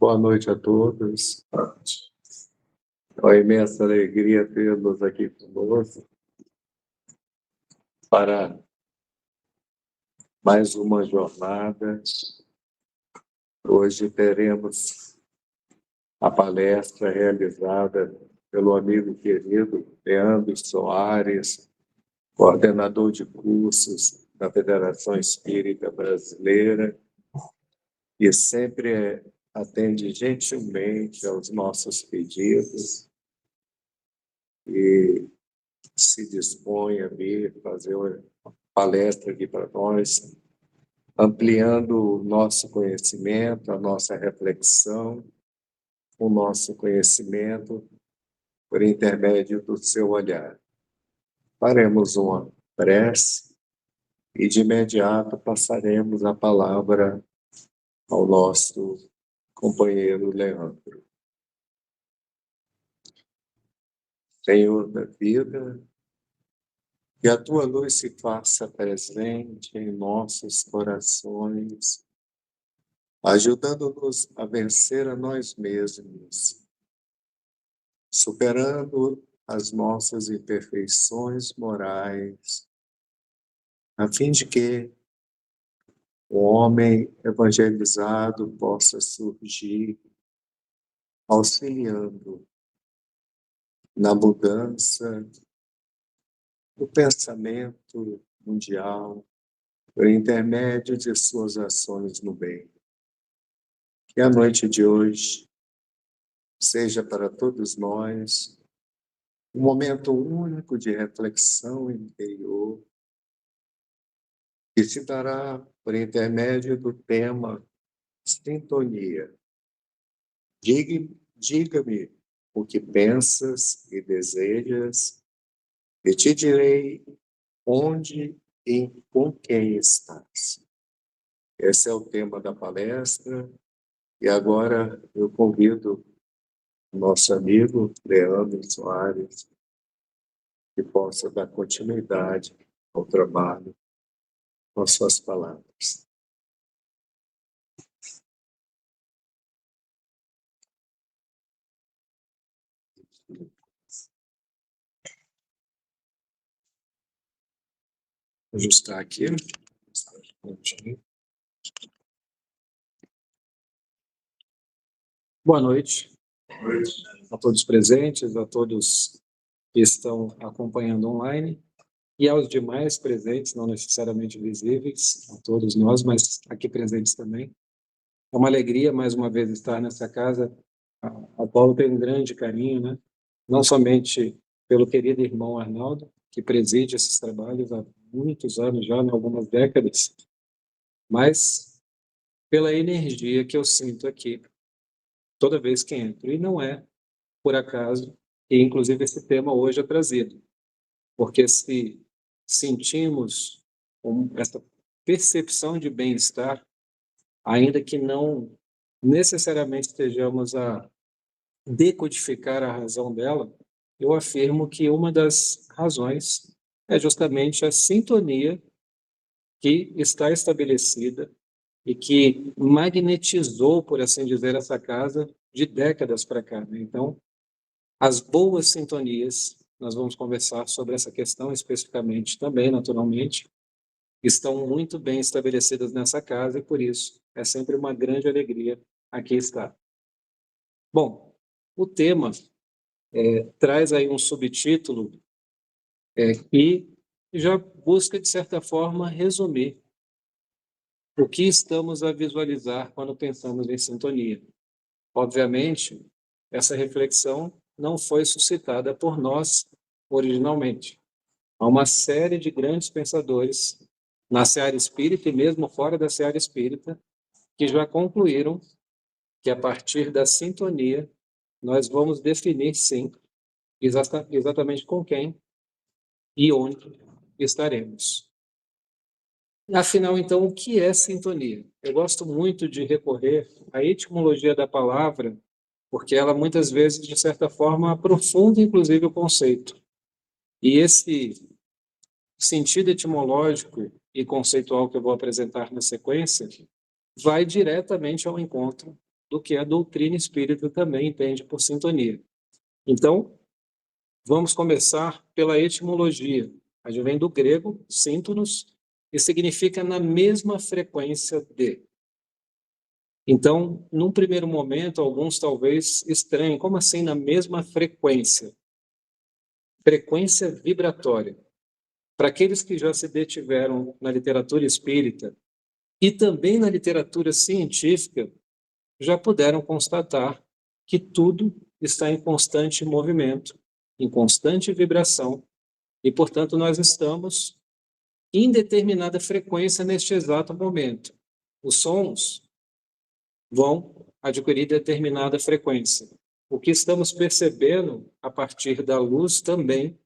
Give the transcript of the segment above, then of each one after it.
Boa noite a todos. É uma imensa alegria tê-los aqui conosco para mais uma jornada. Hoje teremos a palestra realizada pelo amigo querido Leandro Soares, coordenador de cursos da Federação Espírita Brasileira, e sempre atende gentilmente aos nossos pedidos e se dispõe a vir fazer uma palestra aqui para nós, ampliando o nosso conhecimento, a nossa reflexão, o nosso conhecimento por intermédio do seu olhar. Faremos uma prece e de imediato passaremos a palavra ao nosso companheiro Leandro. Senhor da vida, que a tua luz se faça presente em nossos corações, ajudando-nos a vencer a nós mesmos, superando as nossas imperfeições morais, a fim de que o homem evangelizado possa surgir, auxiliando na mudança do pensamento mundial, por intermédio de suas ações no bem. Que a noite de hoje seja para todos nós um momento único de reflexão interior, que se dará por intermédio do tema sintonia. Diga-me o que pensas e desejas, e te direi onde e com quem estás. Esse é o tema da palestra, e agora eu convido o nosso amigo Leandro Soares que possa dar continuidade ao trabalho com as suas palavras. Vou ajustar aqui. Boa noite a todos presentes, a todos que estão acompanhando online e aos demais presentes, não necessariamente visíveis, a todos nós, mas aqui presentes também. É uma alegria, mais uma vez, estar nessa casa, a qual tem um grande carinho, né? Não somente pelo querido irmão Arnaldo, que preside esses trabalhos há muitos anos já, em algumas décadas, mas pela energia que eu sinto aqui, toda vez que entro. E não é por acaso, e inclusive esse tema hoje é trazido, porque se sentimos essa percepção de bem-estar, ainda que não necessariamente estejamos a decodificar a razão dela, eu afirmo que uma das razões é justamente a sintonia que está estabelecida e que magnetizou, por assim dizer, essa casa de décadas para cá, né? Então, as boas sintonias, nós vamos conversar sobre essa questão especificamente também, naturalmente, estão muito bem estabelecidas nessa casa e, por isso, é sempre uma grande alegria aqui estar. Bom, o tema traz aí um subtítulo que já busca, de certa forma, resumir o que estamos a visualizar quando pensamos em sintonia. Obviamente, essa reflexão não foi suscitada por nós originalmente. Há uma série de grandes pensadores na seara espírita e mesmo fora da seara espírita que já concluíram que a partir da sintonia nós vamos definir, sim, exatamente com quem e onde estaremos. Afinal, então, o que é sintonia? Eu gosto muito de recorrer à etimologia da palavra, porque ela muitas vezes, de certa forma, aprofunda inclusive o conceito. E esse sentido etimológico e conceitual que eu vou apresentar na sequência vai diretamente ao encontro do que a doutrina espírita também entende por sintonia. Então, vamos começar pela etimologia. A gente vem do grego, síntonos, e significa na mesma frequência de. Então, num primeiro momento, alguns talvez estranhem, como assim na mesma frequência? Frequência vibratória. Para aqueles que já se detiveram na literatura espírita e também na literatura científica, já puderam constatar que tudo está em constante movimento, em constante vibração, e, portanto, nós estamos em determinada frequência neste exato momento. Os sons vão adquirir determinada frequência. O que estamos percebendo a partir da luz também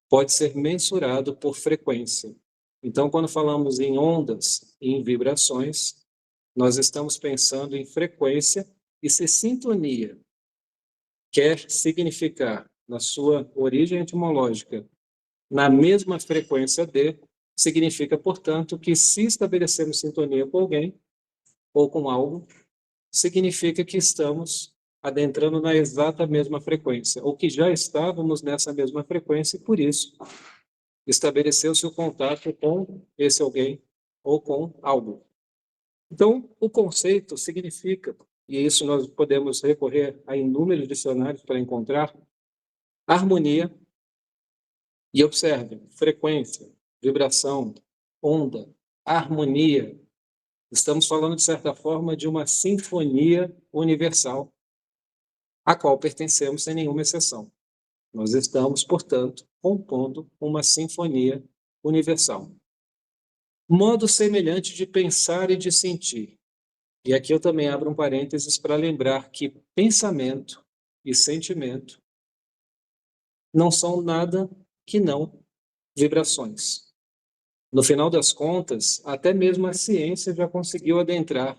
pode ser mensurado por frequência. Então, quando falamos em ondas e em vibrações, nós estamos pensando em frequência, e se sintonia quer significar, na sua origem etimológica, na mesma frequência de, significa, portanto, que se estabelecemos sintonia com alguém ou com algo, significa que estamos adentrando na exata mesma frequência, ou que já estávamos nessa mesma frequência, e por isso estabeleceu-se o contato com esse alguém ou com algo. Então, o conceito significa, e isso nós podemos recorrer a inúmeros dicionários para encontrar, harmonia, e observe, frequência, vibração, onda, harmonia. Estamos falando, de certa forma, de uma sinfonia universal, a qual pertencemos sem nenhuma exceção. Nós estamos, portanto, compondo uma sinfonia universal. Modo semelhante de pensar e de sentir. E aqui eu também abro um parênteses para lembrar que pensamento e sentimento não são nada que não vibrações. No final das contas, até mesmo a ciência já conseguiu adentrar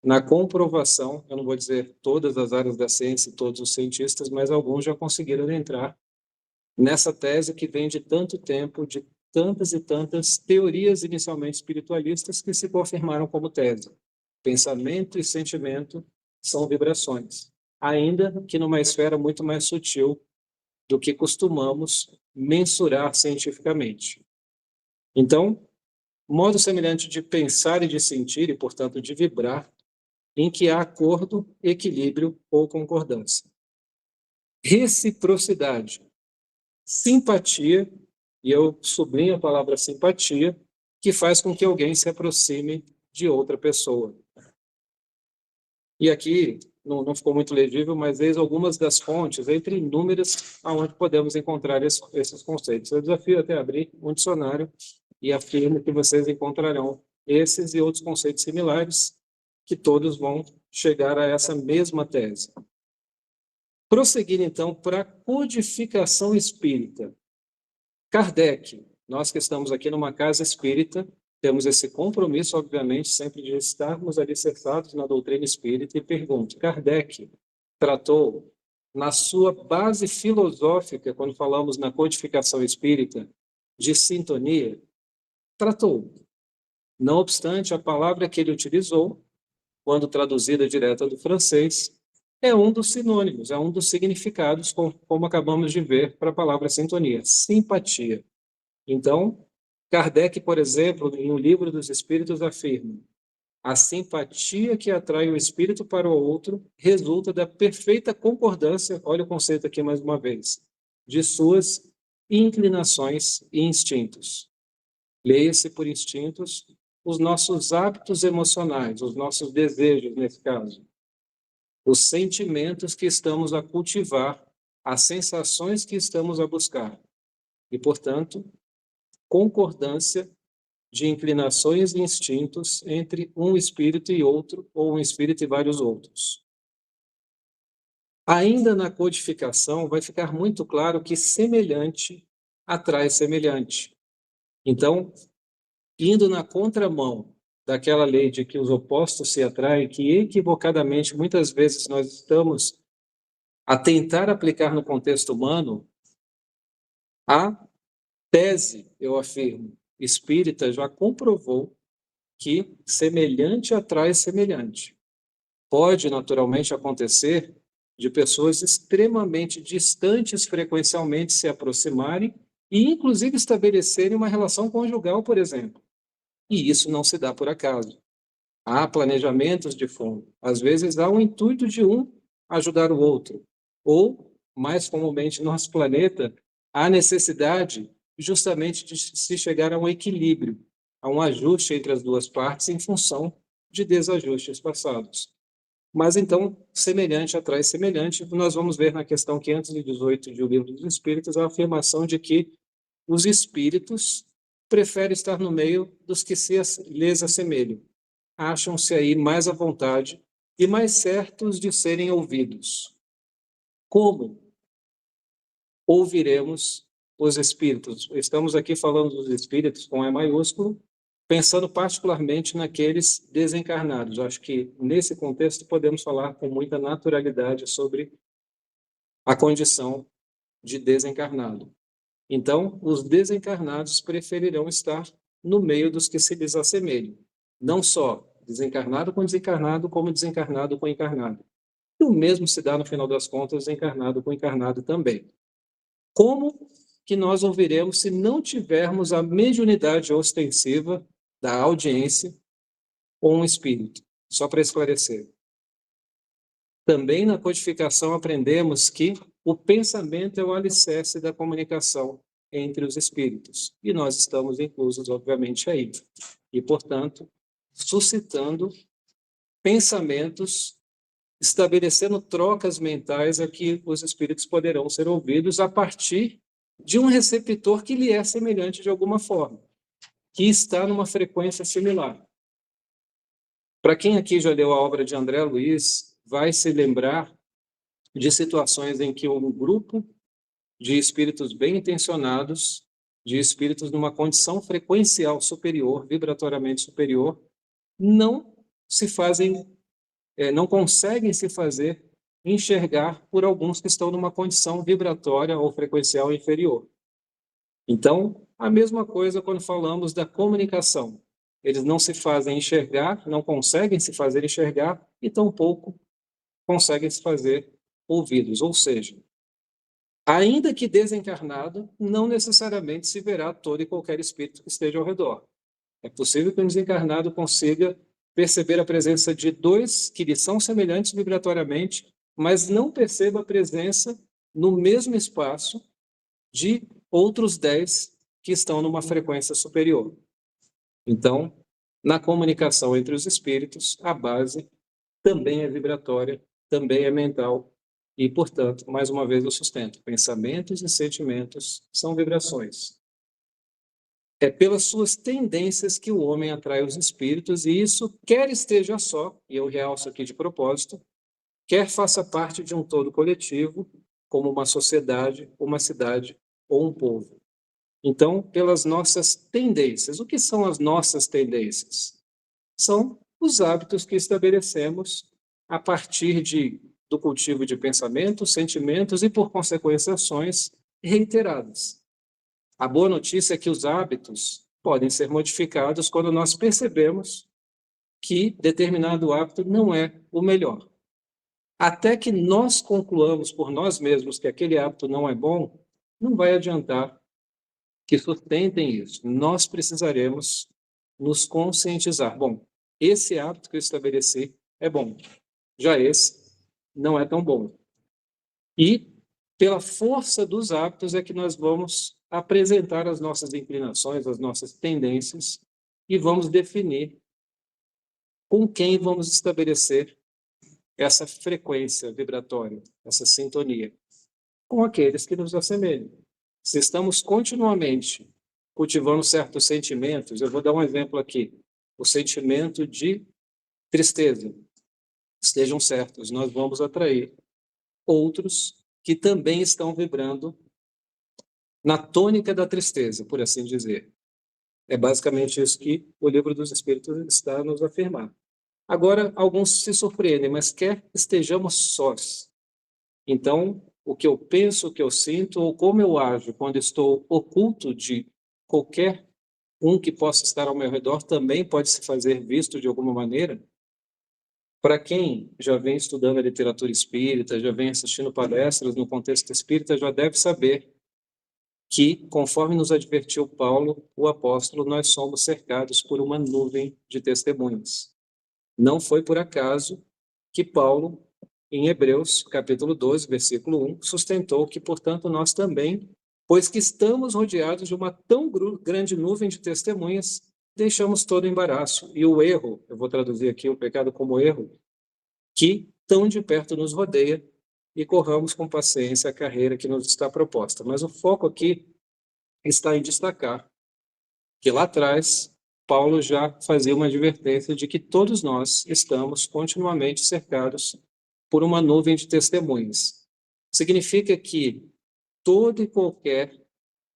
na comprovação, eu não vou dizer todas as áreas da ciência e todos os cientistas, mas alguns já conseguiram adentrar nessa tese que vem de tanto tempo, de tantas e tantas teorias inicialmente espiritualistas que se confirmaram como tese. Pensamento e sentimento são vibrações, ainda que numa esfera muito mais sutil do que costumamos mensurar cientificamente. Então, modo semelhante de pensar e de sentir, e, portanto, de vibrar, em que há acordo, equilíbrio ou concordância. Reciprocidade, simpatia, e eu sublinho a palavra simpatia, que faz com que alguém se aproxime de outra pessoa. E aqui, não ficou muito legível, mas eis algumas das fontes, entre inúmeras, aonde podemos encontrar esses conceitos. Eu desafio até abrir um dicionário e afirmo que vocês encontrarão esses e outros conceitos similares, que todos vão chegar a essa mesma tese. Prosseguir, então, para a codificação espírita. Kardec, nós que estamos aqui numa casa espírita, temos esse compromisso, obviamente, sempre de estarmos alicerçados na doutrina espírita, e pergunto, Kardec tratou, na sua base filosófica, quando falamos na codificação espírita, de sintonia? Tratou. Não obstante, a palavra que ele utilizou, quando traduzida direta do francês, é um dos sinônimos, é um dos significados, como acabamos de ver, para a palavra sintonia, simpatia. Então, Kardec, por exemplo, em O Livro dos Espíritos, afirma: a simpatia que atrai o espírito para o outro resulta da perfeita concordância, olha o conceito aqui mais uma vez, de suas inclinações e instintos. Leia-se por instintos os nossos hábitos emocionais, os nossos desejos, nesse caso, os sentimentos que estamos a cultivar, as sensações que estamos a buscar. E, portanto, concordância de inclinações e instintos entre um espírito e outro, ou um espírito e vários outros. Ainda na codificação, vai ficar muito claro que semelhante atrai semelhante. Então, indo na contramão daquela lei de que os opostos se atraem, que equivocadamente, muitas vezes, nós estamos a tentar aplicar no contexto humano, a tese, eu afirmo, espírita já comprovou que semelhante atrai semelhante. Pode, naturalmente, acontecer de pessoas extremamente distantes frequencialmente se aproximarem e, inclusive, estabelecerem uma relação conjugal, por exemplo. E isso não se dá por acaso. Há planejamentos de fundo. Às vezes há um intuito de um ajudar o outro. Ou, mais comumente no nosso planeta, há necessidade justamente de se chegar a um equilíbrio, a um ajuste entre as duas partes em função de desajustes passados. Mas então, semelhante atrai semelhante, nós vamos ver na questão 518 de O Livro dos Espíritos a afirmação de que os espíritos preferem estar no meio dos que lhes assemelham. Acham-se aí mais à vontade e mais certos de serem ouvidos. Como ouviremos os espíritos? Estamos aqui falando dos espíritos com E maiúsculo, pensando particularmente naqueles desencarnados. Acho que, nesse contexto, podemos falar com muita naturalidade sobre a condição de desencarnado. Então, os desencarnados preferirão estar no meio dos que se lhes assemelham. Não só desencarnado com desencarnado, como desencarnado com encarnado. E o mesmo se dá, no final das contas, desencarnado com encarnado também. Como que nós ouviremos se não tivermos a mediunidade ostensiva da audiência ou um espírito? Só para esclarecer. Também na codificação aprendemos que o pensamento é o alicerce da comunicação entre os espíritos. E nós estamos inclusos, obviamente, aí. E, portanto, suscitando pensamentos, estabelecendo trocas mentais a que os espíritos poderão ser ouvidos a partir de um receptor que lhe é semelhante de alguma forma, que está numa frequência similar. Para quem aqui já leu a obra de André Luiz, vai se lembrar de situações em que um grupo de espíritos bem intencionados, de espíritos numa condição frequencial superior, vibratoriamente superior, não conseguem se fazer enxergar por alguns que estão numa condição vibratória ou frequencial inferior. Então, a mesma coisa quando falamos da comunicação. Eles não se fazem enxergar, não conseguem se fazer enxergar e tampouco conseguem se fazer ouvidos. Ou seja, ainda que desencarnado, não necessariamente se verá todo e qualquer espírito que esteja ao redor. É possível que um desencarnado consiga perceber a presença de dois que lhe são semelhantes vibratoriamente, mas não perceba a presença no mesmo espaço de outros 10 que estão numa frequência superior. Então, na comunicação entre os espíritos, a base também é vibratória, também é mental, e, portanto, mais uma vez eu sustento, pensamentos e sentimentos são vibrações. É pelas suas tendências que o homem atrai os espíritos, e isso quer esteja só, e eu realço aqui de propósito, quer faça parte de um todo coletivo, como uma sociedade, uma cidade ou um povo. Então, pelas nossas tendências. O que são as nossas tendências? São os hábitos que estabelecemos a partir do cultivo de pensamentos, sentimentos e, por consequência, ações reiteradas. A boa notícia é que os hábitos podem ser modificados quando nós percebemos que determinado hábito não é o melhor. Até que nós concluamos por nós mesmos que aquele hábito não é bom, não vai adiantar que sustentem isso. Nós precisaremos nos conscientizar. Bom, esse hábito que eu estabeleci é bom, já esse não é tão bom. E, pela força dos hábitos, é que nós vamos apresentar as nossas inclinações, as nossas tendências, e vamos definir com quem vamos estabelecer essa frequência vibratória, essa sintonia, com aqueles que nos assemelham. Se estamos continuamente cultivando certos sentimentos, eu vou dar um exemplo aqui, o sentimento de tristeza, estejam certos, nós vamos atrair outros que também estão vibrando na tônica da tristeza, por assim dizer. É basicamente isso que o Livro dos Espíritos está a nos afirmar. Agora, alguns se surpreendem, mas quer estejamos sós. Então, o que eu penso, o que eu sinto, ou como eu ajo quando estou oculto de qualquer um que possa estar ao meu redor, também pode se fazer visto de alguma maneira. Para quem já vem estudando a literatura espírita, já vem assistindo palestras no contexto espírita, já deve saber que, conforme nos advertiu Paulo, o apóstolo, nós somos cercados por uma nuvem de testemunhas. Não foi por acaso que Paulo, em Hebreus, capítulo 12, versículo 1, sustentou que, portanto, nós também, pois que estamos rodeados de uma tão grande nuvem de testemunhas, deixamos todo o embaraço e o erro, eu vou traduzir aqui o pecado como erro, que tão de perto nos rodeia, e corramos com paciência a carreira que nos está proposta. Mas o foco aqui está em destacar que lá atrás Paulo já fazia uma advertência de que todos nós estamos continuamente cercados por uma nuvem de testemunhas. Significa que todo e qualquer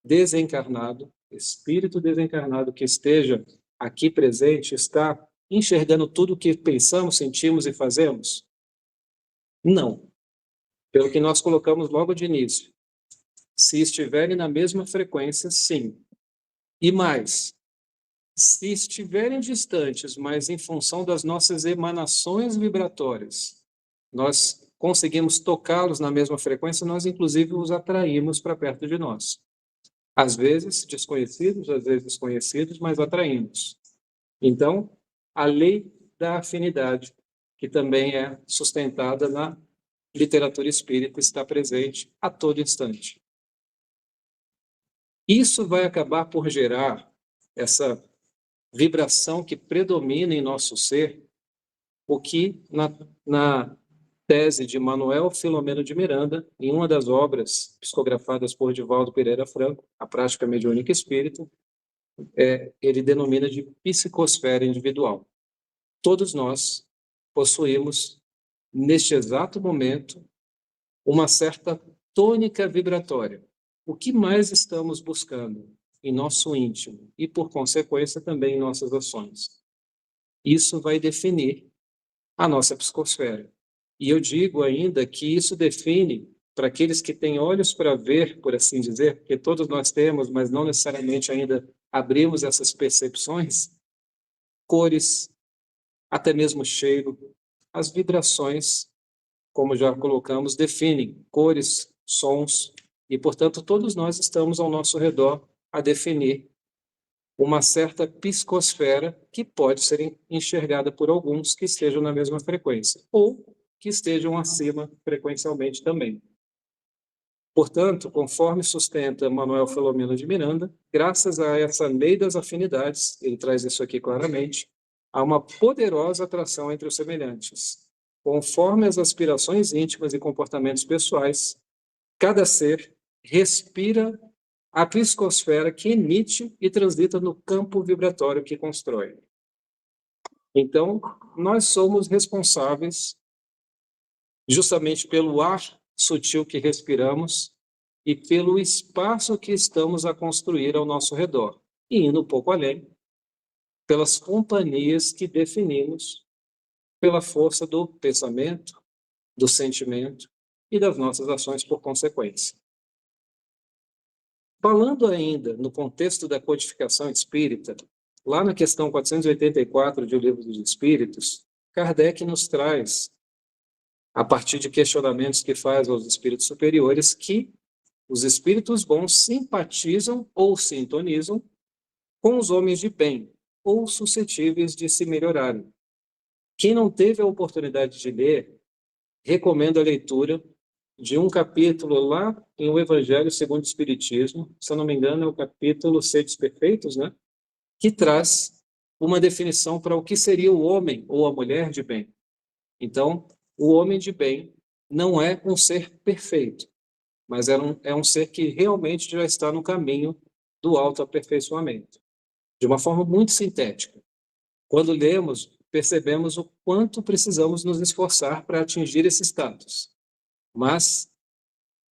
desencarnado, espírito desencarnado que esteja aqui presente, está enxergando tudo o que pensamos, sentimos e fazemos? Não. Pelo que nós colocamos logo de início. Se estiverem na mesma frequência, sim. E mais, se estiverem distantes, mas em função das nossas emanações vibratórias, nós conseguimos tocá-los na mesma frequência, nós inclusive os atraímos para perto de nós. Às vezes desconhecidos, às vezes conhecidos, mas atraímos. Então, a lei da afinidade, que também é sustentada na literatura espírita, está presente a todo instante. Isso vai acabar por gerar essa vibração que predomina em nosso ser, o que na tese de Manuel Filomeno de Miranda, em uma das obras psicografadas por Divaldo Pereira Franco, A Prática Mediúnica Espírita, ele denomina de psicosfera individual. Todos nós possuímos, neste exato momento, uma certa tônica vibratória. O que mais estamos buscando em nosso íntimo e, por consequência, também em nossas ações? Isso vai definir a nossa psicosfera. E eu digo ainda que isso define, para aqueles que têm olhos para ver, por assim dizer, porque todos nós temos, mas não necessariamente ainda abrimos essas percepções, cores, até mesmo cheiro, as vibrações, como já colocamos, definem cores, sons, e, portanto, todos nós estamos ao nosso redor a definir uma certa psicosfera que pode ser enxergada por alguns que estejam na mesma frequência, ou que estejam acima frequencialmente também. Portanto, conforme sustenta Manuel Filomeno de Miranda, graças a essa lei das afinidades, ele traz isso aqui claramente, há uma poderosa atração entre os semelhantes. Conforme as aspirações íntimas e comportamentos pessoais, cada ser respira a psicosfera que emite e transita no campo vibratório que constrói. Então, nós somos responsáveis justamente pelo ar sutil que respiramos e pelo espaço que estamos a construir ao nosso redor. E indo um pouco além, pelas companhias que definimos pela força do pensamento, do sentimento e das nossas ações por consequência. Falando ainda no contexto da codificação espírita, lá na questão 484 de O Livro dos Espíritos, Kardec nos traz, a partir de questionamentos que faz aos espíritos superiores, que os espíritos bons simpatizam ou sintonizam com os homens de bem, ou suscetíveis de se melhorarem. Quem não teve a oportunidade de ler, recomendo a leitura de um capítulo lá em O Evangelho segundo o Espiritismo, se eu não me engano é o capítulo Sedes Perfeitos, né? Que traz uma definição para o que seria o homem ou a mulher de bem. Então, o homem de bem não é um ser perfeito, mas é um ser que realmente já está no caminho do autoaperfeiçoamento, de uma forma muito sintética. Quando lemos, percebemos o quanto precisamos nos esforçar para atingir esse status. Mas,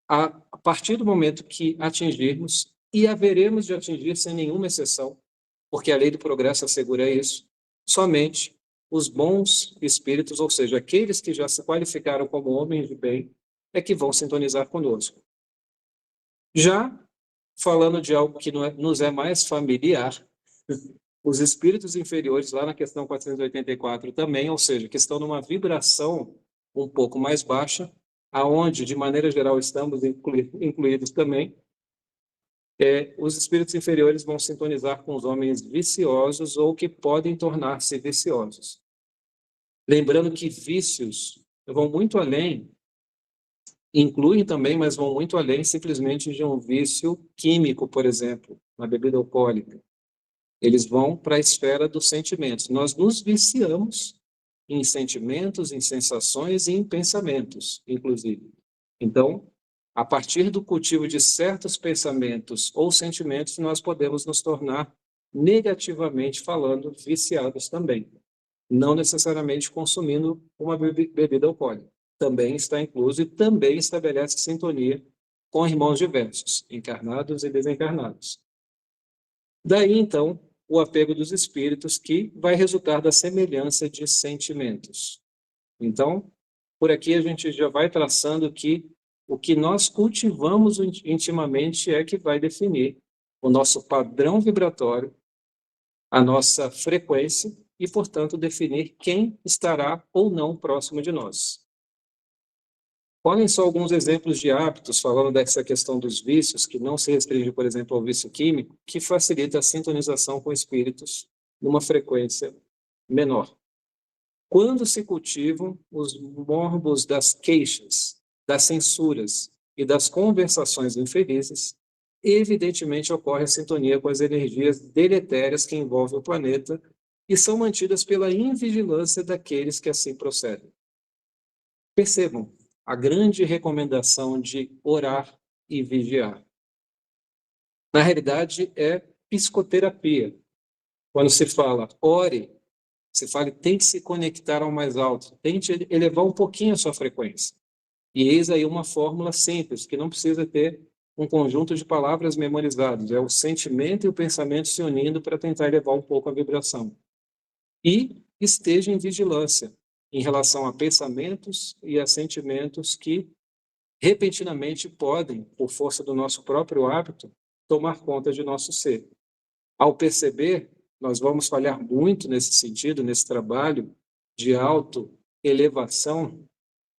a partir do momento que atingirmos, e haveremos de atingir sem nenhuma exceção, porque a lei do progresso assegura isso, somente os bons espíritos, ou seja, aqueles que já se qualificaram como homens de bem, é que vão sintonizar conosco. Já falando de algo que nos é mais familiar, Os espíritos inferiores, lá na questão 484 também, ou seja, que estão numa vibração um pouco mais baixa, aonde, de maneira geral, estamos incluídos também, os espíritos inferiores vão sintonizar com os homens viciosos ou que podem tornar-se viciosos. Lembrando que vícios vão muito além, incluem também, mas vão muito além simplesmente de um vício químico, por exemplo, na bebida alcoólica. Eles vão para a esfera dos sentimentos. Nós nos viciamos em sentimentos, em sensações e em pensamentos, inclusive. Então, a partir do cultivo de certos pensamentos ou sentimentos, nós podemos nos tornar, negativamente falando, viciados também. Não necessariamente consumindo uma bebida alcoólica. Também está incluso e também estabelece sintonia com irmãos diversos, encarnados e desencarnados. Daí, então, o apego dos espíritos, que vai resultar da semelhança de sentimentos. Então, por aqui a gente já vai traçando que o que nós cultivamos intimamente é que vai definir o nosso padrão vibratório, a nossa frequência e, portanto, definir quem estará ou não próximo de nós. Olhem só alguns exemplos de hábitos, falando dessa questão dos vícios, que não se restringe, por exemplo, ao vício químico, que facilita a sintonização com espíritos numa frequência menor. Quando se cultivam os morbos das queixas, das censuras e das conversações infelizes, evidentemente ocorre a sintonia com as energias deletérias que envolvem o planeta e são mantidas pela invigilância daqueles que assim procedem. Percebam a grande recomendação de orar e vigiar. Na realidade, é psicoterapia. Quando se fala ore, se fala tente se conectar ao mais alto, tente elevar um pouquinho a sua frequência. E eis aí uma fórmula simples, que não precisa ter um conjunto de palavras memorizadas, é o sentimento e o pensamento se unindo para tentar elevar um pouco a vibração. E esteja em vigilância em relação a pensamentos e a sentimentos que repentinamente podem, por força do nosso próprio hábito, tomar conta de nosso ser. Ao perceber, nós vamos falhar muito nesse sentido, nesse trabalho de autoelevação,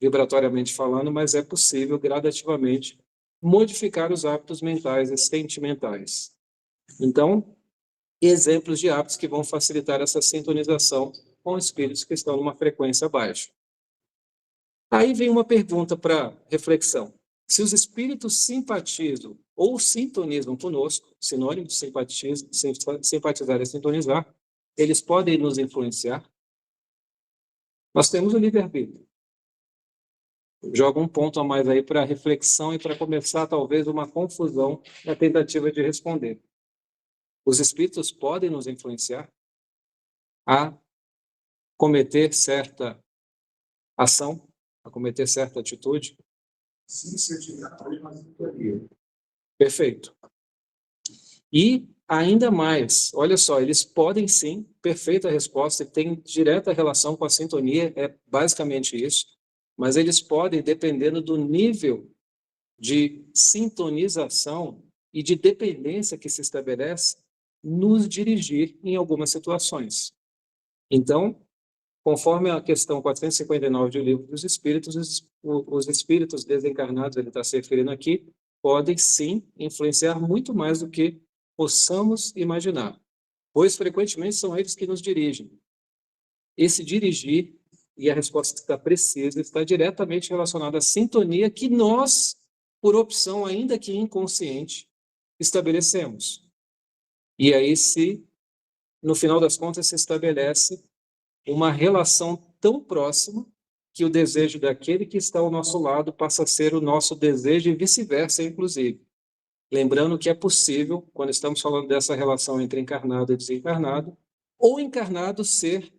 vibratoriamente falando, mas é possível gradativamente modificar os hábitos mentais e sentimentais. Então, exemplos de hábitos que vão facilitar essa sintonização com espíritos que estão numa frequência baixa. Aí vem uma pergunta para reflexão. Se os espíritos simpatizam ou sintonizam conosco, sinônimo de simpatizar é sintonizar, eles podem nos influenciar? Nós temos o livre-arbítrio. Joga um ponto a mais aí para reflexão e para começar talvez uma confusão na tentativa de responder. Os espíritos podem nos influenciar a cometer certa ação, a cometer certa atitude? Sim, se eu tiver uma sintonia. Perfeito. E ainda mais, olha só, eles podem sim, perfeita resposta, tem direta relação com a sintonia, é basicamente isso, mas eles podem, dependendo do nível de sintonização e de dependência que se estabelece, nos dirigir em algumas situações. Então, conforme a questão 459 do Livro dos Espíritos, os espíritos desencarnados, ele está se referindo aqui, podem sim influenciar muito mais do que possamos imaginar, pois frequentemente são eles que nos dirigem. Esse dirigir, e a resposta que está precisa, está diretamente relacionada à sintonia que nós, por opção ainda que inconsciente, estabelecemos. E aí, no final das contas, se estabelece uma relação tão próxima que o desejo daquele que está ao nosso lado passa a ser o nosso desejo e vice-versa, inclusive. Lembrando que é possível, quando estamos falando dessa relação entre encarnado e desencarnado, ou encarnado ser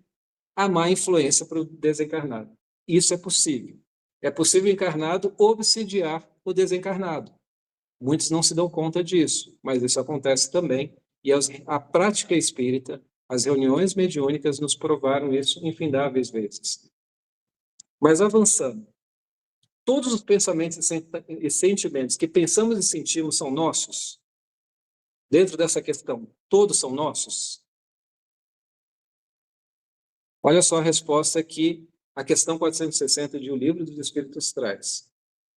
a má influência para o desencarnado. Isso é possível. É possível o encarnado obsidiar o desencarnado. Muitos não se dão conta disso, mas isso acontece também. E a prática espírita, as reuniões mediúnicas nos provaram isso infindáveis vezes. Mas avançando, todos os pensamentos e sentimentos que pensamos e sentimos são nossos? Dentro dessa questão, todos são nossos? Olha só a resposta que a questão 460 de O Livro dos Espíritos traz.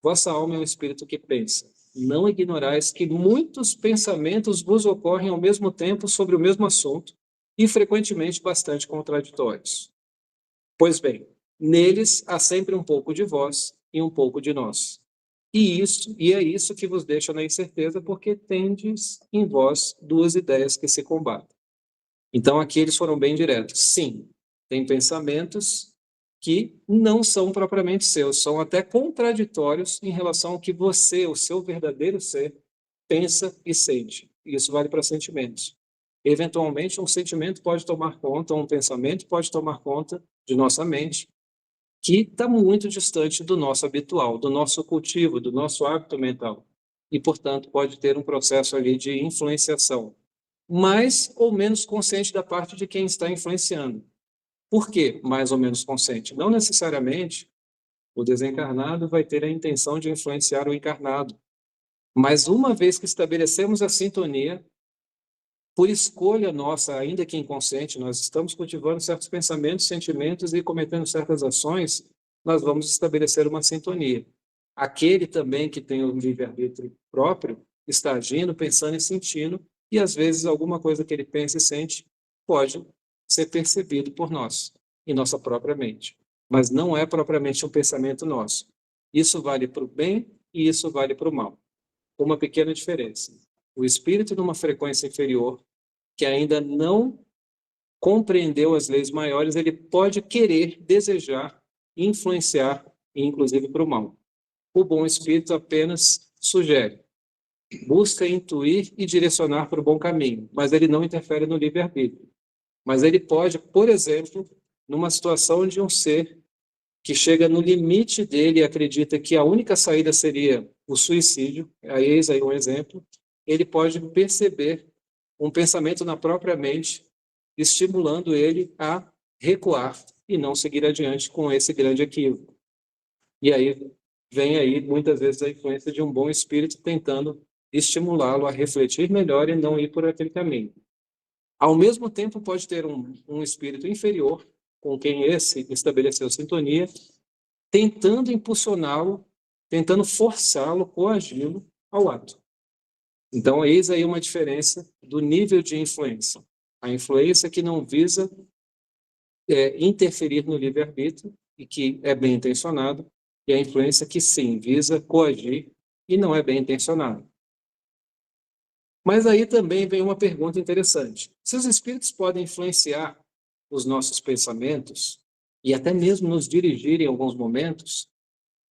Vossa alma é um espírito que pensa. Não ignorais que muitos pensamentos vos ocorrem ao mesmo tempo sobre o mesmo assunto e frequentemente bastante contraditórios. Pois bem, neles há sempre um pouco de vós e um pouco de nós. E é isso que vos deixa na incerteza, porque tendes em vós duas ideias que se combatem. Então aqui eles foram bem diretos. Sim, tem pensamentos que não são propriamente seus, são até contraditórios em relação ao que você, o seu verdadeiro ser, pensa e sente. Isso vale para sentimentos. Eventualmente, um sentimento pode tomar conta, um pensamento pode tomar conta de nossa mente, que está muito distante do nosso habitual, do nosso cultivo, do nosso hábito mental. E, portanto, pode ter um processo ali de influenciação, mais ou menos consciente da parte de quem está influenciando. Por que mais ou menos consciente? Não necessariamente o desencarnado vai ter a intenção de influenciar o encarnado, mas uma vez que estabelecemos a sintonia, por escolha nossa, ainda que inconsciente, nós estamos cultivando certos pensamentos, sentimentos e cometendo certas ações, nós vamos estabelecer uma sintonia. Aquele também que tem o livre-arbítrio próprio está agindo, pensando e sentindo, e às vezes alguma coisa que ele pensa e sente pode ser percebido por nós, em nossa própria mente. Mas não é propriamente um pensamento nosso. Isso vale para o bem e isso vale para o mal. Uma pequena diferença. O espírito numa frequência inferior, que ainda não compreendeu as leis maiores, ele pode querer, desejar, influenciar, inclusive para o mal. O bom espírito apenas sugere, busca intuir e direcionar para o bom caminho, mas ele não interfere no livre-arbítrio. Mas ele pode, por exemplo, numa situação de um ser que chega no limite dele e acredita que a única saída seria o suicídio, eis aí um exemplo, ele pode perceber um pensamento na própria mente, estimulando ele a recuar e não seguir adiante com esse grande equívoco. E aí vem aí muitas vezes a influência de um bom espírito tentando estimulá-lo a refletir melhor e não ir por aquele caminho. Ao mesmo tempo, pode ter um espírito inferior, com quem esse estabeleceu sintonia, tentando impulsioná-lo, tentando forçá-lo, coagi-lo ao ato. Então, eis aí uma diferença do nível de influência. A influência que não visa interferir no livre-arbítrio e que é bem intencionado, e a influência que sim visa coagir e não é bem intencionado. Mas aí também vem uma pergunta interessante. Se os espíritos podem influenciar os nossos pensamentos e até mesmo nos dirigir em alguns momentos,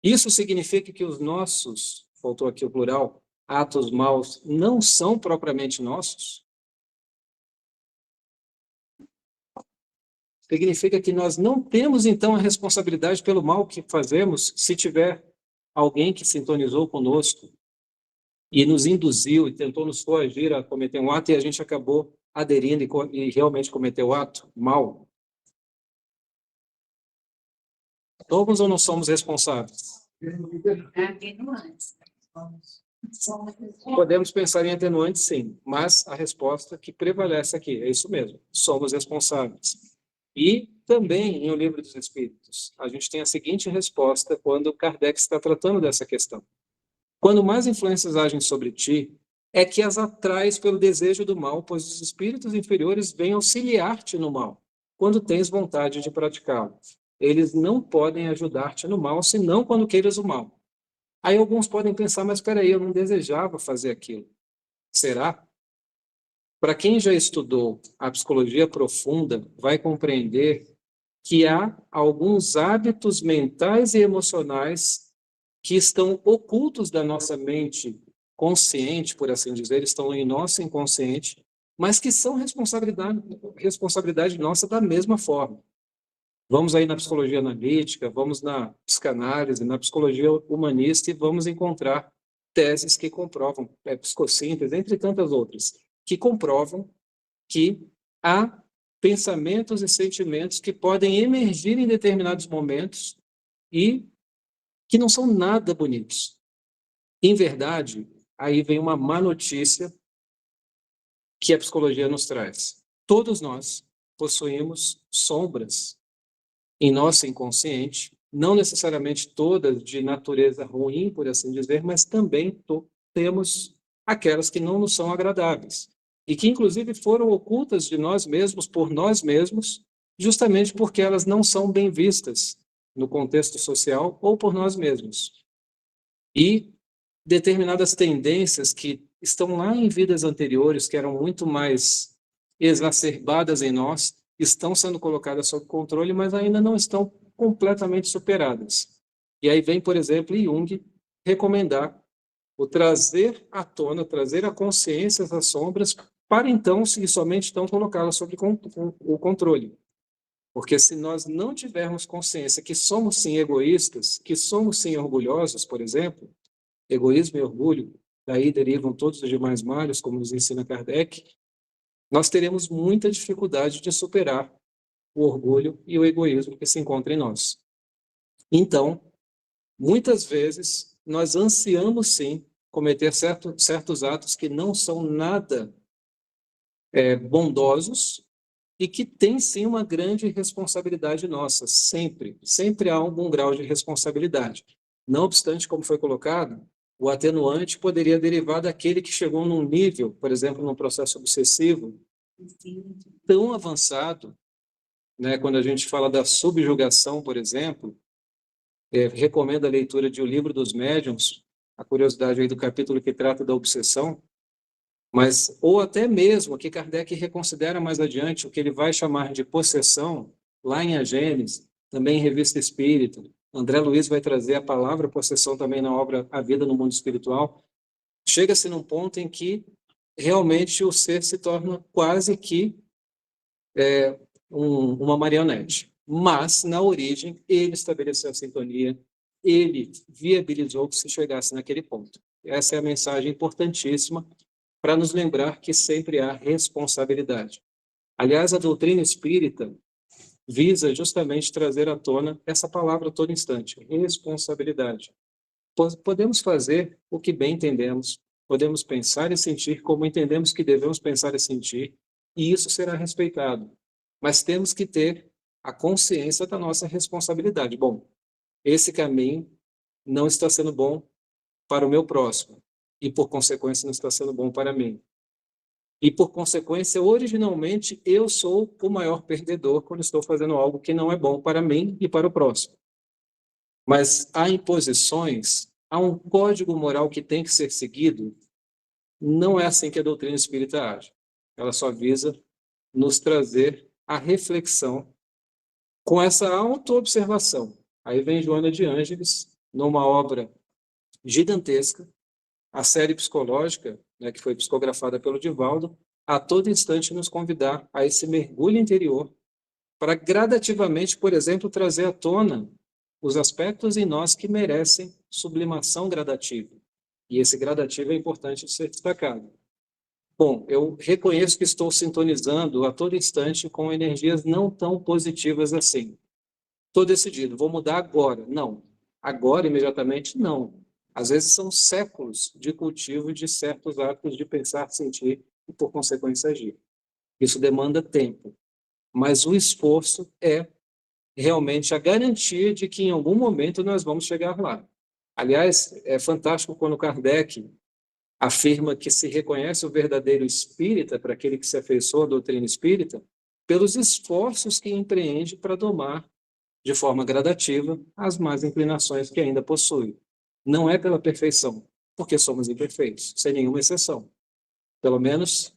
isso significa que os nossos, faltou aqui o plural, atos maus não são propriamente nossos? Significa que nós não temos, então, a responsabilidade pelo mal que fazemos se tiver alguém que sintonizou conosco e nos induziu e tentou nos coagir a cometer um ato e a gente acabou aderindo e realmente cometeu o ato mal. Somos ou não somos responsáveis? Atenuantes. Podemos pensar em atenuantes, sim, mas a resposta que prevalece aqui é isso mesmo, somos responsáveis. E também em O Livro dos Espíritos, a gente tem a seguinte resposta quando Kardec está tratando dessa questão. Quando mais influências agem sobre ti, é que as atrais pelo desejo do mal, pois os espíritos inferiores vêm auxiliar-te no mal, quando tens vontade de praticá-lo. Eles não podem ajudar-te no mal, senão quando queiras o mal. Aí alguns podem pensar, mas espera aí, eu não desejava fazer aquilo. Será? Para quem já estudou a psicologia profunda, vai compreender que há alguns hábitos mentais e emocionais que estão ocultos da nossa mente consciente, por assim dizer, estão em nosso inconsciente, mas que são responsabilidade nossa da mesma forma. Vamos aí na psicologia analítica, vamos na psicanálise, na psicologia humanista e vamos encontrar teses que comprovam, psicossíntese, entre tantas outras, que comprovam que há pensamentos e sentimentos que podem emergir em determinados momentos e que não são nada bonitos. Em verdade, aí vem uma má notícia que a psicologia nos traz. Todos nós possuímos sombras em nosso inconsciente, não necessariamente todas de natureza ruim, por assim dizer, mas também temos aquelas que não nos são agradáveis e que, inclusive, foram ocultas de nós mesmos, por nós mesmos, justamente porque elas não são bem vistas no contexto social ou por nós mesmos. E determinadas tendências que estão lá em vidas anteriores, que eram muito mais exacerbadas em nós, estão sendo colocadas sob controle, mas ainda não estão completamente superadas. E aí vem, por exemplo, Jung recomendar o trazer à tona, trazer à consciência essas sombras, para então, e somente então, colocá-las sob o controle. Porque se nós não tivermos consciência que somos sim egoístas, que somos sim orgulhosos, por exemplo, egoísmo e orgulho, daí derivam todos os demais males, como nos ensina Kardec, nós teremos muita dificuldade de superar o orgulho e o egoísmo que se encontram em nós. Então, muitas vezes, nós ansiamos sim cometer certos atos que não são nada bondosos e que têm sim uma grande responsabilidade nossa, sempre há algum grau de responsabilidade. Não obstante, como foi colocado, o atenuante poderia derivar daquele que chegou num nível, por exemplo, num processo obsessivo, tão avançado, né, quando a gente fala da subjugação, por exemplo, recomendo a leitura de O Livro dos Médiuns, a curiosidade aí do capítulo que trata da obsessão, mas, ou até mesmo, o que Kardec reconsidera mais adiante, o que ele vai chamar de possessão, lá em A Gênese, também em Revista Espírita. André Luiz vai trazer a palavra possessão também na obra A Vida no Mundo Espiritual. Chega-se num ponto em que realmente o ser se torna quase que uma marionete. Mas, na origem, ele estabeleceu a sintonia, ele viabilizou que se chegasse naquele ponto. Essa é a mensagem importantíssima para nos lembrar que sempre há responsabilidade. Aliás, a doutrina espírita visa justamente trazer à tona essa palavra a todo instante, responsabilidade. Podemos fazer o que bem entendemos, podemos pensar e sentir como entendemos que devemos pensar e sentir, e isso será respeitado. Mas temos que ter a consciência da nossa responsabilidade. Bom, esse caminho não está sendo bom para o meu próximo, e por consequência não está sendo bom para mim. E por consequência, originalmente, eu sou o maior perdedor quando estou fazendo algo que não é bom para mim e para o próximo. Mas há imposições, há um código moral que tem que ser seguido. Não é assim que a doutrina espírita age. Ela só visa nos trazer a reflexão com essa autoobservação. Aí vem Joana de Ângeles, numa obra gigantesca, a série psicológica, né, que foi psicografada pelo Divaldo, a todo instante nos convidar a esse mergulho interior para gradativamente, por exemplo, trazer à tona os aspectos em nós que merecem sublimação gradativa. E esse gradativo é importante de ser destacado. Bom, eu reconheço que estou sintonizando a todo instante com energias não tão positivas assim. Estou decidido, vou mudar agora. Não. Agora, imediatamente, não. Às vezes são séculos de cultivo de certos hábitos de pensar, sentir e, por consequência, agir. Isso demanda tempo. Mas o esforço é realmente a garantia de que em algum momento nós vamos chegar lá. Aliás, é fantástico quando Kardec afirma que se reconhece o verdadeiro espírita, para aquele que se afeiçoa à doutrina espírita, pelos esforços que empreende para domar de forma gradativa as más inclinações que ainda possui. Não é pela perfeição, porque somos imperfeitos, sem nenhuma exceção. Pelo menos,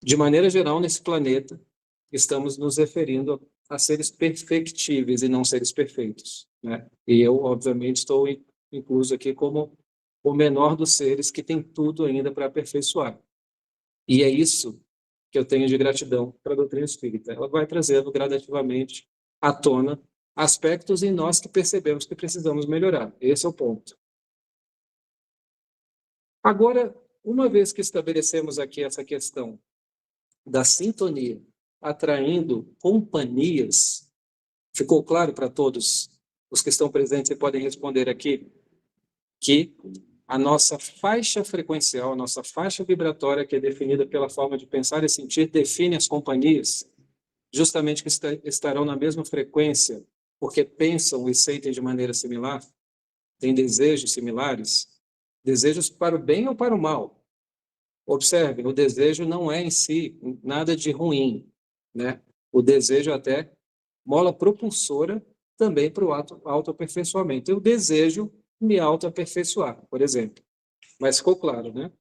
de maneira geral, nesse planeta, estamos nos referindo a seres perfectíveis e não seres perfeitos, né? E eu, obviamente, estou incluso aqui como o menor dos seres que tem tudo ainda para aperfeiçoar. E é isso que eu tenho de gratidão para a doutrina espírita. Ela vai trazendo gradativamente à tona aspectos em nós que percebemos que precisamos melhorar. Esse é o ponto. Agora, uma vez que estabelecemos aqui essa questão da sintonia, atraindo companhias, ficou claro para todos os que estão presentes e podem responder aqui que a nossa faixa frequencial, a nossa faixa vibratória, que é definida pela forma de pensar e sentir, define as companhias. justamente que estarão na mesma frequência, porque pensam e sentem de maneira similar, têm desejos similares, desejos para o bem ou para o mal. Observem, o desejo não é em si nada de ruim, né? O desejo até mola propulsora também para o autoaperfeiçoamento. Eu desejo me autoaperfeiçoar, por exemplo. Mas ficou claro, né?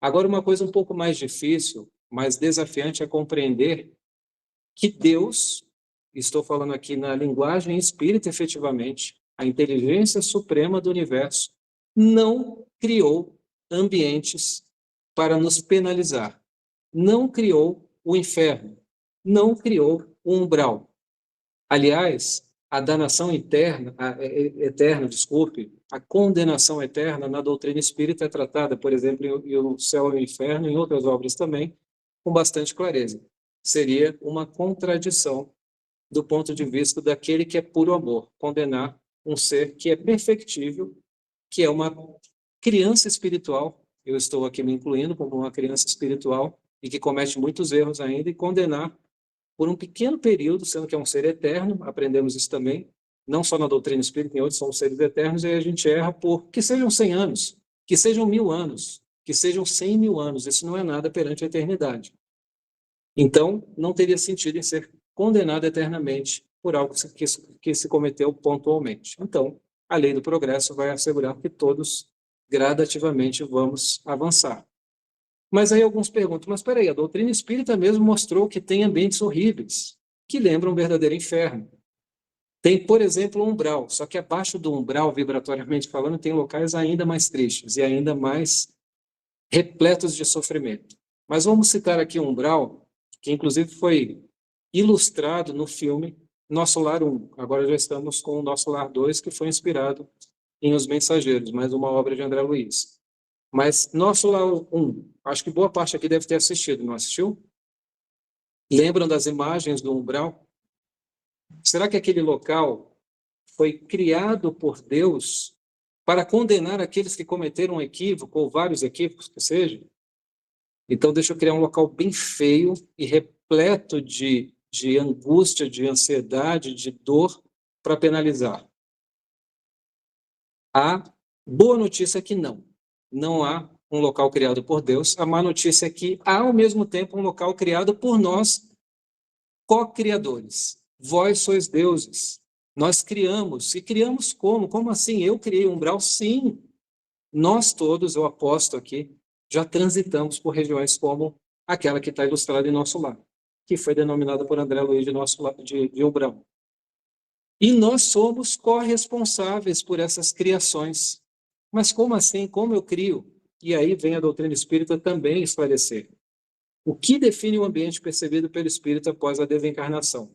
Agora, uma coisa um pouco mais difícil, mais desafiante é compreender que Deus, estou falando aqui na linguagem espírita efetivamente, a inteligência suprema do universo, não criou ambientes para nos penalizar. Não criou o inferno. Não criou o umbral. Aliás, a danação eterna, a condenação eterna na doutrina espírita é tratada, por exemplo, em O Céu e o Inferno, em outras obras também, com bastante clareza. Seria uma contradição do ponto de vista daquele que é puro amor, condenar um ser que é perfectível, que é uma criança espiritual, eu estou aqui me incluindo como uma criança espiritual e que comete muitos erros ainda, e condenar por um pequeno período, sendo que é um ser eterno, aprendemos isso também, não só na doutrina espírita, em outros são seres eternos, e aí a gente erra por que sejam 100 anos, que sejam 1000 anos, que sejam 100 mil anos, isso não é nada perante a eternidade. Então, não teria sentido em ser condenado eternamente por algo que se cometeu pontualmente. Então, a lei do progresso vai assegurar que todos gradativamente vamos avançar. Mas aí alguns perguntam, mas espera aí, a doutrina espírita mesmo mostrou que tem ambientes horríveis, que lembram um verdadeiro inferno. Tem, por exemplo, um umbral, só que abaixo do umbral, vibratoriamente falando, tem locais ainda mais tristes e ainda mais repletos de sofrimento. Mas vamos citar aqui um umbral, que inclusive foi ilustrado no filme Nosso Lar 1. Agora já estamos com o Nosso Lar 2, que foi inspirado em Os Mensageiros, mais uma obra de André Luiz. Mas Nosso Lar 1, acho que boa parte aqui deve ter assistido, não assistiu? Lembram das imagens do umbral? Será que aquele local foi criado por Deus para condenar aqueles que cometeram um equívoco, ou vários equívocos que seja? Então, deixa eu criar um local bem feio e repleto de angústia, de ansiedade, de dor, para penalizar. A boa notícia é que não há um local criado por Deus. A má notícia é que há, ao mesmo tempo, um local criado por nós, co-criadores. Vós sois deuses. Nós criamos. E criamos como? Como assim? Eu criei um umbral? Sim. Nós todos, eu aposto aqui, já transitamos por regiões como aquela que está ilustrada em Nosso Lar, que foi denominada por André Luiz de umbral. E nós somos corresponsáveis por essas criações. Mas como assim? Como eu crio? E aí vem a doutrina espírita também esclarecer. O que define o ambiente percebido pelo espírito após a desencarnação?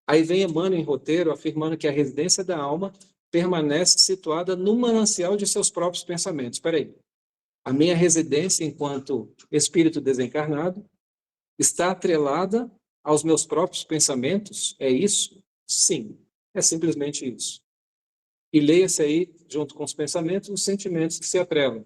Aí vem Emmanuel em roteiro afirmando que a residência da alma permanece situada no manancial de seus próprios pensamentos. Espera aí. A minha residência enquanto espírito desencarnado está atrelada aos meus próprios pensamentos? É isso? Sim, é simplesmente isso. E leia-se aí, junto com os pensamentos, os sentimentos que se atrelam.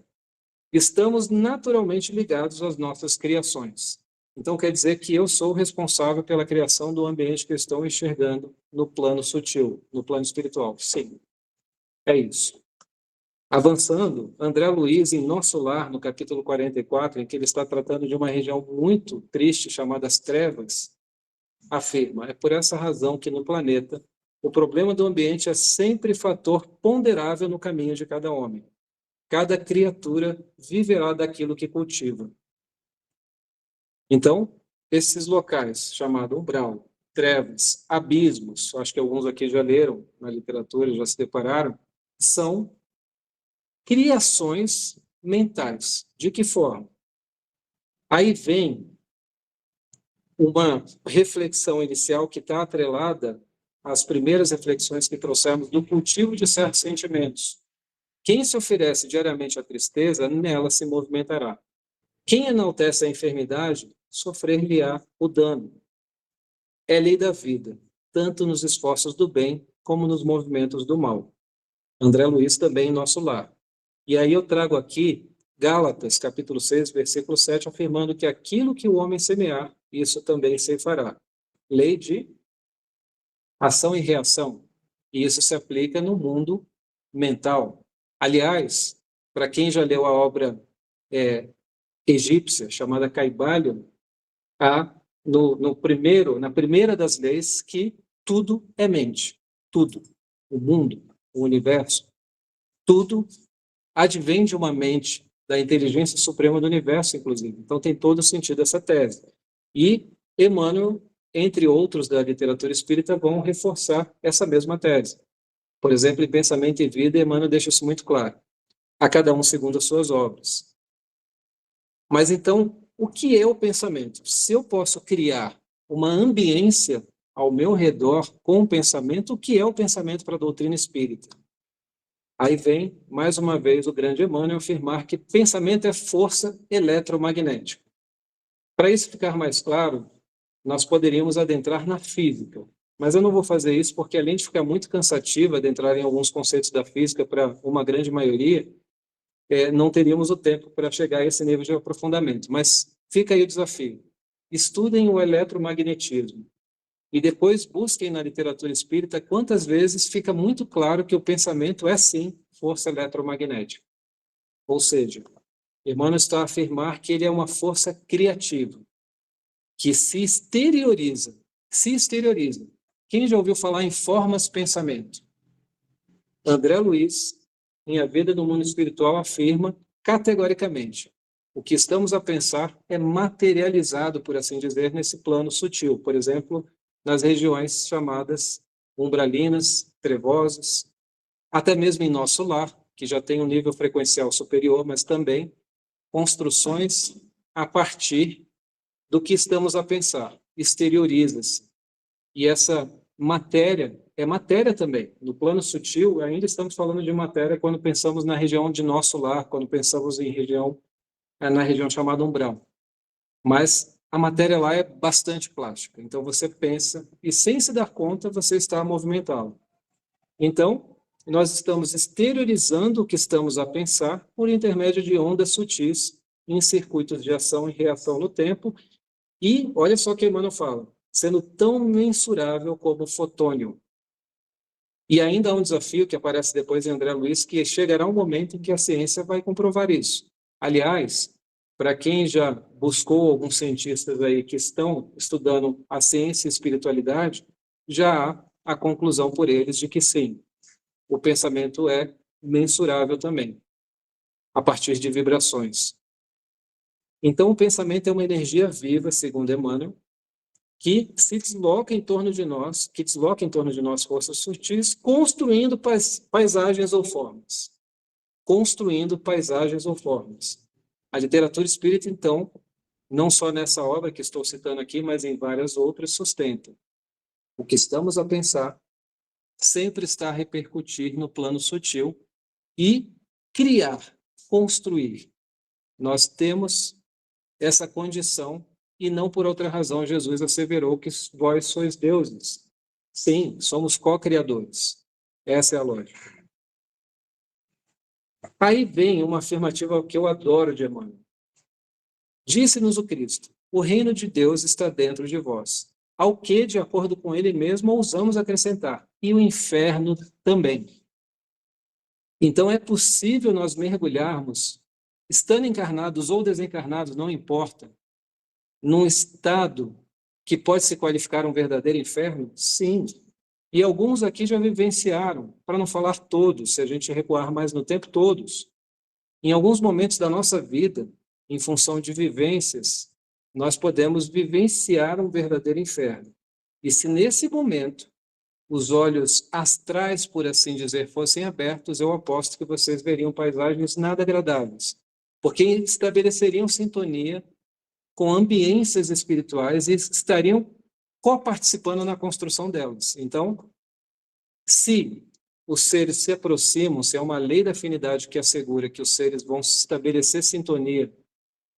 Estamos naturalmente ligados às nossas criações. Então, quer dizer que eu sou responsável pela criação do ambiente que estou enxergando no plano sutil, no plano espiritual. Sim, é isso. Avançando, André Luiz, em Nosso Lar, no capítulo 44, em que ele está tratando de uma região muito triste, chamada as trevas, afirma, é por essa razão que no planeta o problema do ambiente é sempre fator ponderável no caminho de cada homem. Cada criatura viverá daquilo que cultiva. Então, esses locais, chamado umbral, trevas, abismos, acho que alguns aqui já leram na literatura, já se depararam, são criações mentais. De que forma? Aí vem uma reflexão inicial que está atrelada às primeiras reflexões que trouxemos do cultivo de certos sentimentos. Quem se oferece diariamente à tristeza, nela se movimentará. Quem enaltece a enfermidade, sofrer-lhe-á o dano. É lei da vida, tanto nos esforços do bem, como nos movimentos do mal. André Luiz também em Nosso Lar. E aí eu trago aqui Gálatas, capítulo 6, versículo 7, afirmando que aquilo que o homem semear, isso também ceifará. lei de ação e reação. E isso se aplica no mundo mental. Aliás, para quem já leu a obra egípcia, chamada Caibalion, há na primeira das leis que tudo é mente. Tudo. O mundo, o universo, tudo advém de uma mente, da inteligência suprema do universo, inclusive. Então tem todo sentido essa tese. E Emmanuel, entre outros da literatura espírita, vão reforçar essa mesma tese. Por exemplo, em Pensamento e Vida, Emmanuel deixa isso muito claro. A cada um segundo as suas obras. Mas então, o que é o pensamento? Se eu posso criar uma ambiência ao meu redor com o pensamento, o que é o pensamento para a doutrina espírita? Aí vem, mais uma vez, o grande Emmanuel afirmar que pensamento é força eletromagnética. Para isso ficar mais claro, nós poderíamos adentrar na física. Mas eu não vou fazer isso porque, além de ficar muito cansativo adentrar em alguns conceitos da física para uma grande maioria, não teríamos o tempo para chegar a esse nível de aprofundamento. Mas fica aí o desafio. Estudem o eletromagnetismo e depois busquem na literatura espírita quantas vezes fica muito claro que o pensamento é, sim, força eletromagnética. Ou seja, Emmanuel está a afirmar que ele é uma força criativa, que se exterioriza. Se exterioriza. Quem já ouviu falar em formas-pensamento? André Luiz, em A Vida no Mundo Espiritual, afirma categoricamente: o que estamos a pensar é materializado, por assim dizer, nesse plano sutil. Por exemplo, nas regiões chamadas umbralinas, trevosas, até mesmo em nosso lar, que já tem um nível frequencial superior, mas também construções a partir do que estamos a pensar. Exterioriza-se. E essa matéria é matéria também. No plano sutil, ainda estamos falando de matéria quando pensamos na região de nosso lar, quando pensamos na região chamada umbral. Mas a matéria lá é bastante plástica. Então você pensa e, sem se dar conta, você está a movimentá-la. Então, nós estamos exteriorizando o que estamos a pensar por intermédio de ondas sutis em circuitos de ação e reação no tempo. E olha só o que Emmanuel fala: sendo tão mensurável como o fotônio. E ainda há um desafio que aparece depois em André Luiz, que chegará um momento em que a ciência vai comprovar isso. Aliás, para quem já buscou alguns cientistas aí que estão estudando a ciência e a espiritualidade, já há a conclusão por eles de que sim, o pensamento é mensurável também, a partir de vibrações. Então, o pensamento é uma energia viva, segundo Emmanuel, que se desloca em torno de nós, forças sutis, construindo paisagens ou formas. Construindo paisagens ou formas. A literatura espírita, então, não só nessa obra que estou citando aqui, mas em várias outras, sustenta. O que estamos a pensar sempre está a repercutir no plano sutil e criar, construir. Nós temos essa condição. E não por outra razão Jesus asseverou que vós sois deuses. Sim, somos co-criadores. Essa é a lógica. Aí vem uma afirmativa que eu adoro de Emmanuel. Disse-nos o Cristo: o reino de Deus está dentro de vós. Ao que, de acordo com ele mesmo, ousamos acrescentar: e o inferno também. Então é possível nós mergulharmos, estando encarnados ou desencarnados, não importa, num estado que pode se qualificar um verdadeiro inferno? Sim. E alguns aqui já vivenciaram, para não falar todos, se a gente recuar mais no tempo, todos. Em alguns momentos da nossa vida, em função de vivências, nós podemos vivenciar um verdadeiro inferno. E se nesse momento os olhos astrais, por assim dizer, fossem abertos, eu aposto que vocês veriam paisagens nada agradáveis, porque estabeleceriam sintonia com ambiências espirituais e estariam coparticipando na construção delas. Então, se os seres se aproximam, se é uma lei da afinidade que assegura que os seres vão estabelecer sintonia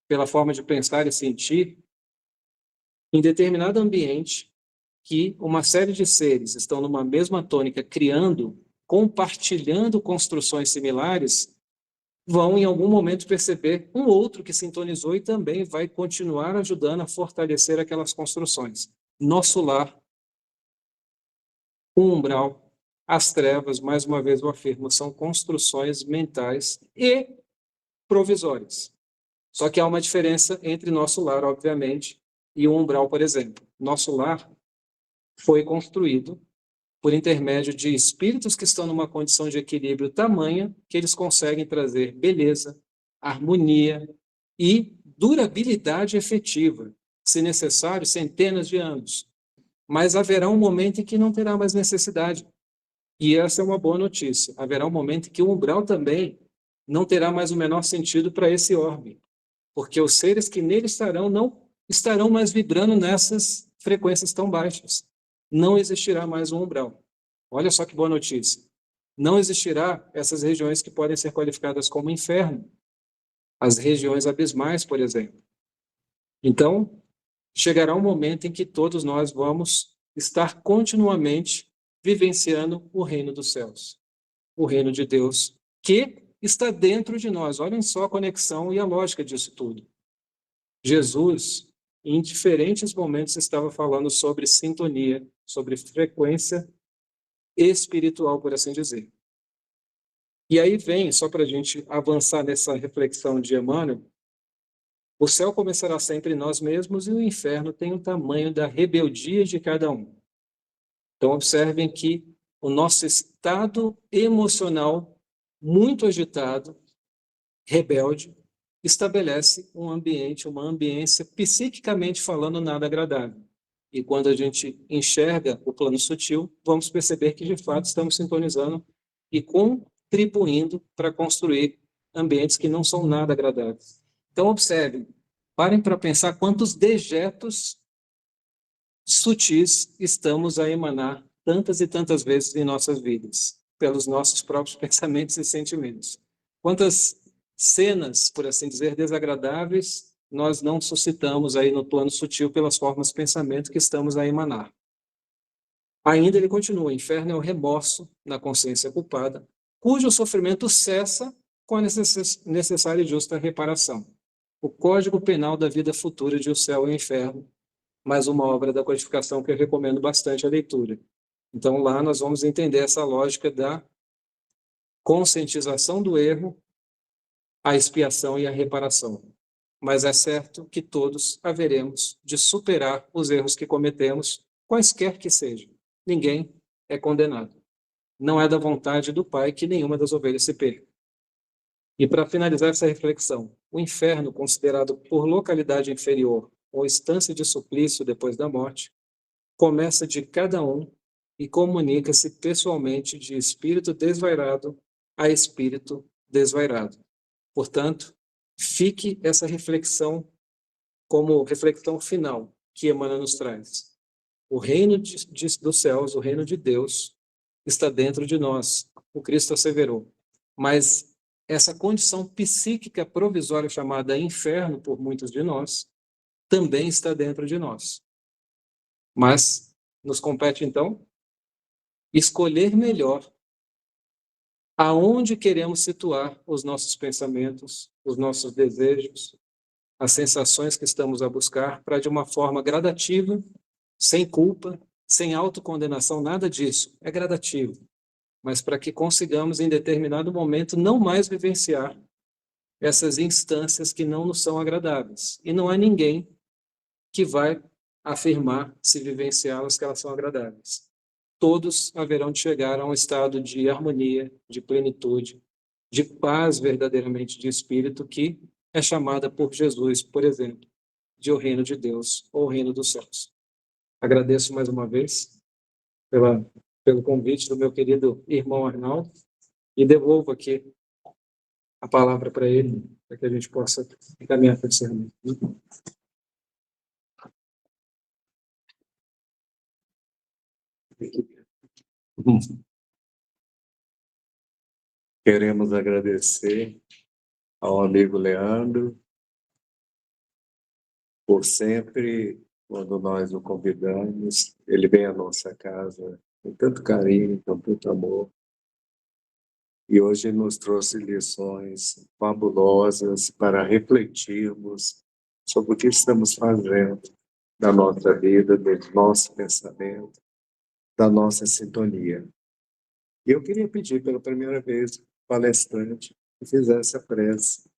pela forma de pensar e sentir, em determinado ambiente, que uma série de seres estão numa mesma tônica, criando, compartilhando construções similares, vão em algum momento perceber um outro que sintonizou e também vai continuar ajudando a fortalecer aquelas construções. nosso lar, o umbral, as trevas, mais uma vez eu afirmo, são construções mentais e provisórias. Só que há uma diferença entre nosso lar, obviamente, e o umbral, por exemplo. Nosso lar foi construído por intermédio de espíritos que estão numa condição de equilíbrio tamanha que eles conseguem trazer beleza, harmonia e durabilidade efetiva, se necessário, centenas de anos. Mas haverá um momento em que não terá mais necessidade. E essa é uma boa notícia. Haverá um momento em que o umbral também não terá mais o menor sentido para esse orbe, porque os seres que nele estarão não estarão mais vibrando nessas frequências tão baixas. Não existirá mais um umbral. Olha só que boa notícia. Não existirá essas regiões que podem ser qualificadas como inferno, as regiões abismais, por exemplo. Então, chegará um momento em que todos nós vamos estar continuamente vivenciando o reino dos céus, o reino de Deus, que está dentro de nós. Olhem só a conexão e a lógica disso tudo. Jesus, em diferentes momentos, estava falando sobre sintonia, sobre frequência espiritual, por assim dizer. E aí vem, só para a gente avançar nessa reflexão de Emmanuel, o céu começará sempre em nós mesmos e o inferno tem o tamanho da rebeldia de cada um. Então, observem que o nosso estado emocional muito agitado, rebelde, estabelece um ambiente, uma ambiência, psiquicamente falando, nada agradável. E quando a gente enxerga o plano sutil, vamos perceber que, de fato, estamos sintonizando e contribuindo para construir ambientes que não são nada agradáveis. Então, observem, parem para pensar quantos dejetos sutis estamos a emanar tantas e tantas vezes em nossas vidas, pelos nossos próprios pensamentos e sentimentos. Quantas cenas, por assim dizer, desagradáveis nós não suscitamos aí no plano sutil pelas formas de pensamento que estamos a emanar. Ainda ele continua, o inferno é o remorso na consciência culpada, cujo sofrimento cessa com a necessária e justa reparação. O Código Penal da Vida Futura de O Céu e o Inferno, mais uma obra da codificação que eu recomendo bastante a leitura. Então, lá nós vamos entender essa lógica da conscientização do erro, a expiação e a reparação. Mas é certo que todos haveremos de superar os erros que cometemos, quaisquer que sejam. Ninguém é condenado. Não é da vontade do Pai que nenhuma das ovelhas se perca. E para finalizar essa reflexão, o inferno, considerado por localidade inferior ou instância de suplício depois da morte, começa de cada um e comunica-se pessoalmente de espírito desvairado a espírito desvairado. Portanto, fique essa reflexão como reflexão final que Emmanuel nos traz. O reino dos céus, o reino de Deus, está dentro de nós. O Cristo asseverou. Mas essa condição psíquica provisória chamada inferno por muitos de nós também está dentro de nós. Mas nos compete, então, escolher melhor aonde queremos situar os nossos pensamentos, os nossos desejos, as sensações que estamos a buscar, para de uma forma gradativa, sem culpa, sem autocondenação, nada disso. É gradativo. Mas para que consigamos, em determinado momento, não mais vivenciar essas instâncias que não nos são agradáveis. E não há ninguém que vai afirmar, se vivenciá-las, que elas são agradáveis. Todos haverão de chegar a um estado de harmonia, de plenitude, de paz verdadeiramente de espírito, que é chamada por Jesus, por exemplo, de o reino de Deus ou o reino dos céus. Agradeço mais uma vez pelo convite do meu querido irmão Arnaldo e devolvo aqui a palavra para ele, para que a gente possa encaminhar para o encerramento. Queremos agradecer ao amigo Leandro por sempre, quando nós o convidamos, ele vem à nossa casa com tanto carinho, com tanto amor. E hoje nos trouxe lições fabulosas para refletirmos sobre o que estamos fazendo da nossa vida, do nosso pensamento, da nossa sintonia. E eu queria pedir pela primeira vez, palestrante, que fizesse a prece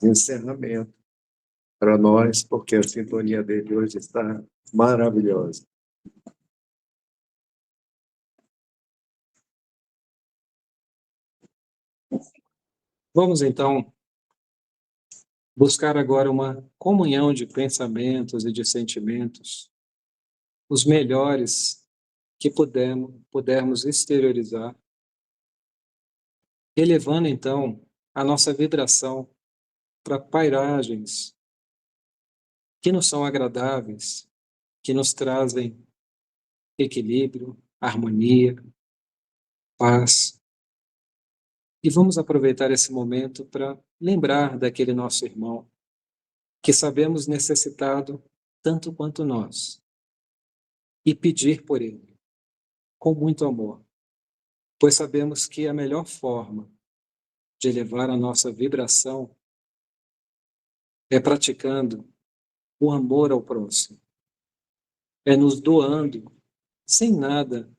de encerramento para nós, porque a sintonia dele hoje está maravilhosa. Vamos então buscar agora uma comunhão de pensamentos e de sentimentos, os melhores que pudermos exteriorizar, elevando então a nossa vibração para pairagens que nos são agradáveis, que nos trazem equilíbrio, harmonia, paz. E vamos aproveitar esse momento para lembrar daquele nosso irmão que sabemos necessitado tanto quanto nós e pedir por ele com muito amor, pois sabemos que a melhor forma de elevar a nossa vibração é praticando o amor ao próximo, é nos doando sem nada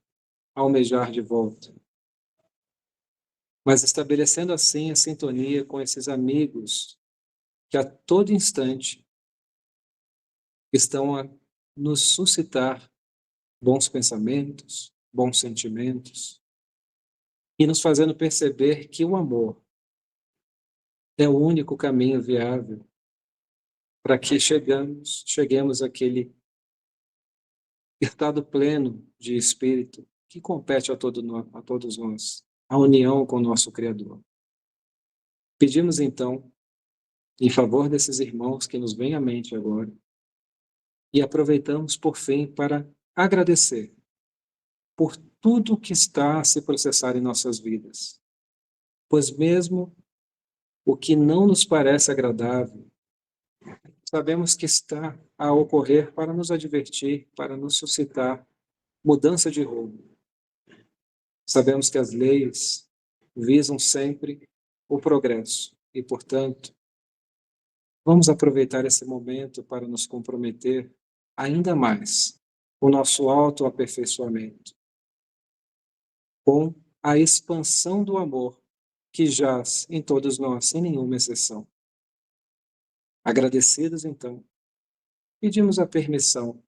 almejar de volta, mas estabelecendo assim a sintonia com esses amigos que a todo instante estão a nos suscitar bons pensamentos, bons sentimentos, e nos fazendo perceber que o amor é o único caminho viável para que cheguemos àquele estado pleno de espírito que compete a todos nós, a união com o nosso Criador. Pedimos então, em favor desses irmãos que nos vêm à mente agora, e aproveitamos por fim para agradecer por tudo que está a se processar em nossas vidas, pois mesmo o que não nos parece agradável, sabemos que está a ocorrer para nos advertir, para nos suscitar mudança de rumo. Sabemos que as leis visam sempre o progresso e, portanto, vamos aproveitar esse momento para nos comprometer ainda mais com o nosso autoaperfeiçoamento, com a expansão do amor que jaz em todos nós, sem nenhuma exceção. Agradecidos, então, pedimos a permissão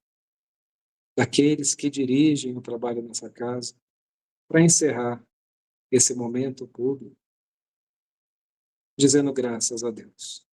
daqueles que dirigem o trabalho nessa casa para encerrar esse momento público, dizendo graças a Deus.